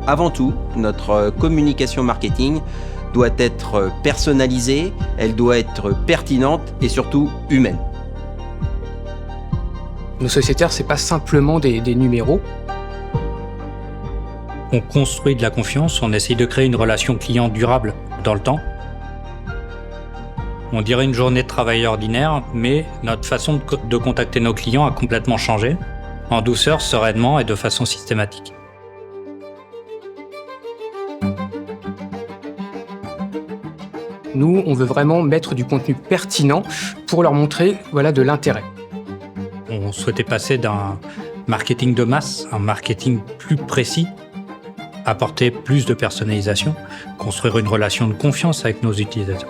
Avant tout, notre communication marketing doit être personnalisée, elle doit être pertinente et surtout humaine. Nos sociétaires, c'est pas simplement des numéros. On construit de la confiance, on essaye de créer une relation client durable dans le temps. On dirait une journée de travail ordinaire, mais notre façon de contacter nos clients a complètement changé, en douceur, sereinement et de façon systématique. Nous, on veut vraiment mettre du contenu pertinent pour leur montrer de l'intérêt. On souhaitait passer d'un marketing de masse à un marketing plus précis, apporter plus de personnalisation, construire une relation de confiance avec nos utilisateurs.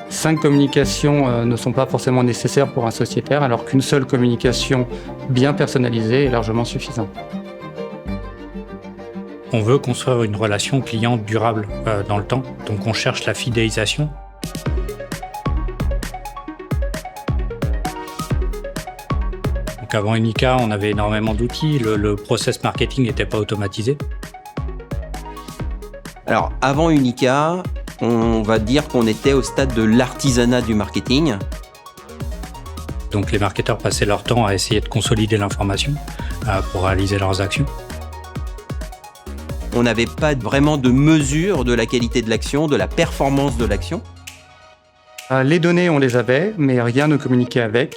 5 communications ne sont pas forcément nécessaires pour un sociétaire, alors qu'une seule communication bien personnalisée est largement suffisante. On veut construire une relation client durable dans le temps, donc on cherche la fidélisation. Donc avant Unica, on avait énormément d'outils, le process marketing n'était pas automatisé. Alors avant Unica, on va dire qu'on était au stade de l'artisanat du marketing. Donc les marketeurs passaient leur temps à essayer de consolider l'information pour réaliser leurs actions. On n'avait pas vraiment de mesure de la qualité de l'action, de la performance de l'action. Les données, on les avait, mais rien ne communiquait avec.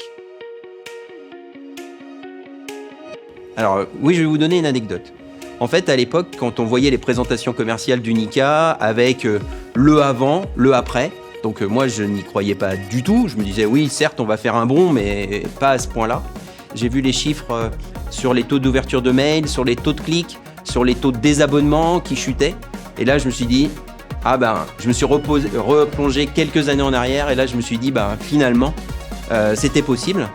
Alors oui, je vais vous donner une anecdote. En fait, à l'époque, quand on voyait les présentations commerciales d'Unica avec le avant, le après, donc moi je n'y croyais pas du tout. Je me disais oui, certes, on va faire un bond, mais pas à ce point-là. J'ai vu les chiffres sur les taux d'ouverture de mail, sur les taux de clics, sur les taux de désabonnement qui chutaient. Et là, je me suis dit, je me suis replongé quelques années en arrière et là, je me suis dit, finalement, c'était possible.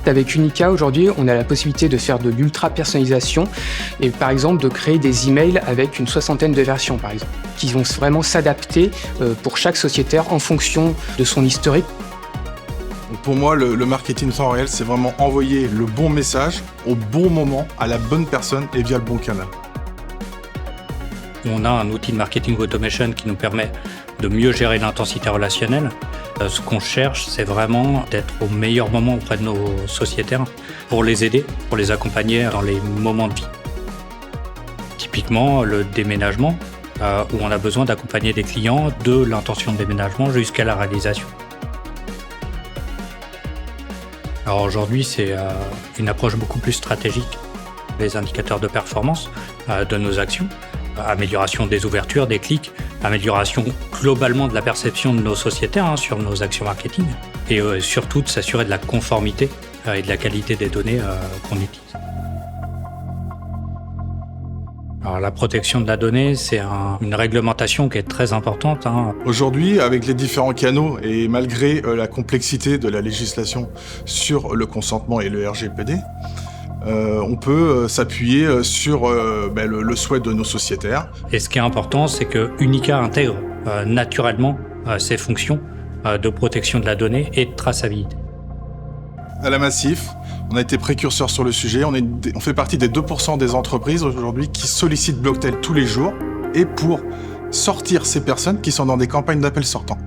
Avec Unica, aujourd'hui, on a la possibilité de faire de l'ultra-personnalisation et par exemple de créer des emails avec une 60aine de versions, par exemple, qui vont vraiment s'adapter pour chaque sociétaire en fonction de son historique. Pour moi, le marketing temps réel, c'est vraiment envoyer le bon message au bon moment, à la bonne personne et via le bon canal. On a un outil de marketing automation qui nous permet de mieux gérer l'intensité relationnelle. Ce qu'on cherche, c'est vraiment d'être au meilleur moment auprès de nos sociétaires pour les aider, pour les accompagner dans les moments de vie. Typiquement, le déménagement, où on a besoin d'accompagner des clients de l'intention de déménagement jusqu'à la réalisation. Alors aujourd'hui, c'est une approche beaucoup plus stratégique. Les indicateurs de performance de nos actions, amélioration des ouvertures, des clics, amélioration globalement de la perception de nos sociétaires sur nos actions marketing et surtout de s'assurer de la conformité et de la qualité des données qu'on utilise. Alors, la protection de la donnée, c'est une réglementation qui est très importante. Aujourd'hui, avec les différents canaux et malgré la complexité de la législation sur le consentement et le RGPD, on peut s'appuyer sur le souhait de nos sociétaires. Et ce qui est important, c'est que Unica intègre naturellement ses fonctions de protection de la donnée et de traçabilité. À la Massif, on a été précurseur sur le sujet. On fait partie des 2% des entreprises aujourd'hui qui sollicitent Blocktel tous les jours et pour sortir ces personnes qui sont dans des campagnes d'appel sortants.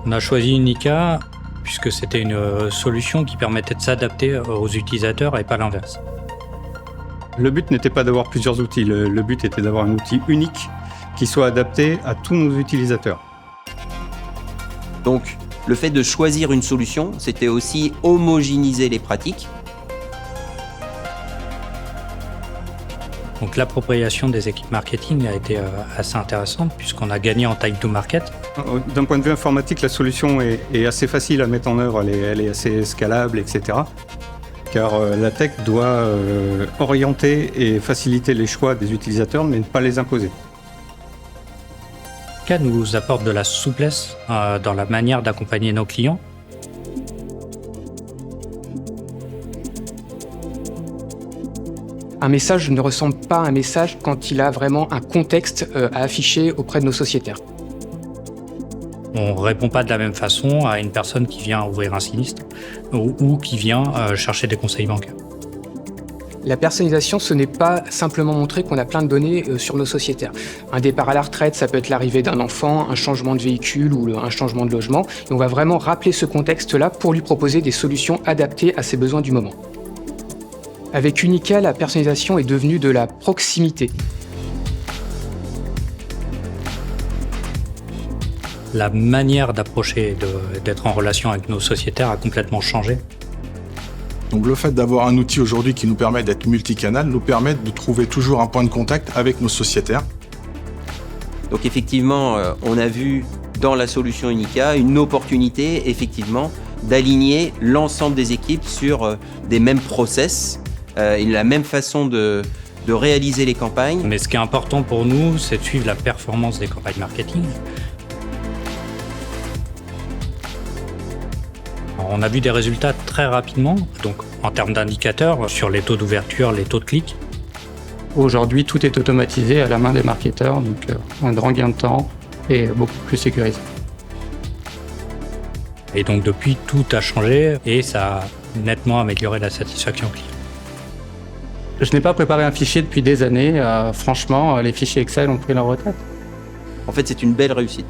On a choisi Unica puisque c'était une solution qui permettait de s'adapter aux utilisateurs et pas l'inverse. Le but n'était pas d'avoir plusieurs outils, le but était d'avoir un outil unique qui soit adapté à tous nos utilisateurs. Donc, le fait de choisir une solution, c'était aussi homogénéiser les pratiques. Donc l'appropriation des équipes marketing a été assez intéressante puisqu'on a gagné en time to market. D'un point de vue informatique, la solution est assez facile à mettre en œuvre, elle est assez scalable, etc. Car la tech doit orienter et faciliter les choix des utilisateurs, mais ne pas les imposer. Unica nous apporte de la souplesse dans la manière d'accompagner nos clients. Un message ne ressemble pas à un message quand il a vraiment un contexte à afficher auprès de nos sociétaires. On ne répond pas de la même façon à une personne qui vient ouvrir un sinistre ou qui vient chercher des conseils bancaires. La personnalisation, ce n'est pas simplement montrer qu'on a plein de données sur nos sociétaires. Un départ à la retraite, ça peut être l'arrivée d'un enfant, un changement de véhicule ou un changement de logement. Et on va vraiment rappeler ce contexte-là pour lui proposer des solutions adaptées à ses besoins du moment. Avec Unica, la personnalisation est devenue de la proximité. La manière d'approcher, d'être en relation avec nos sociétaires a complètement changé. Donc le fait d'avoir un outil aujourd'hui qui nous permet d'être multicanal nous permet de trouver toujours un point de contact avec nos sociétaires. Donc effectivement, on a vu dans la solution Unica une opportunité effectivement d'aligner l'ensemble des équipes sur des mêmes process et la même façon de réaliser les campagnes. Mais ce qui est important pour nous, c'est de suivre la performance des campagnes marketing. On a vu des résultats très rapidement, donc en termes d'indicateurs, sur les taux d'ouverture, les taux de clics. Aujourd'hui, tout est automatisé à la main des marketeurs, donc un grand gain de temps et beaucoup plus sécurisé. Et donc depuis, tout a changé et ça a nettement amélioré la satisfaction client. Je n'ai pas préparé un fichier depuis des années. Franchement, les fichiers Excel ont pris leur retraite. En fait, c'est une belle réussite.